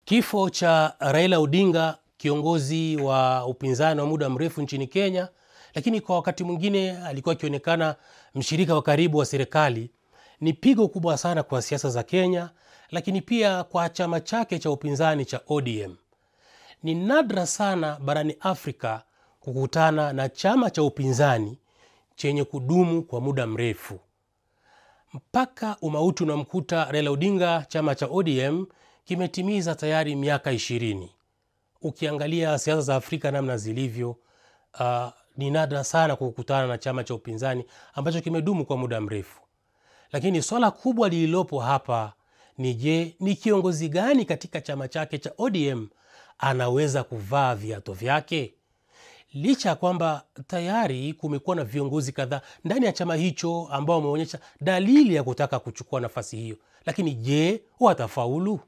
Kifo cha Raila Odinga, kiongozi wa upinzani wa muda mrefu nchini Kenya, lakini kwa wakati mwingine alikuwa akionekana mshirika wa karibu wa serikali, ni pigo kubwa sana kwa siasa za Kenya, lakini pia kwa chama chake cha upinzani cha ODM. Ni nadra sana barani Afrika kukutana na chama cha upinzani chenye kudumu kwa muda mrefu. Mpaka umauti unamkuta Raila Odinga, chama cha ODM kimetimiza tayari miaka 20. Ukiangalia siasa za Afrika namna zilivyo, ni nadra sana kukutana na chama cha upinzani ambacho kimedumu kwa muda mrefu. Lakini swala kubwa lililopo hapa ni je, ni kiongozi gani katika chama chake cha ODM anaweza kuvaa viatu vyake? Licha kwamba tayari kumekuwa na viongozi kadhaa ndani ya chama hicho ambao wameonyesha dalili ya kutaka kuchukua nafasi hiyo. Lakini je, watafaulu?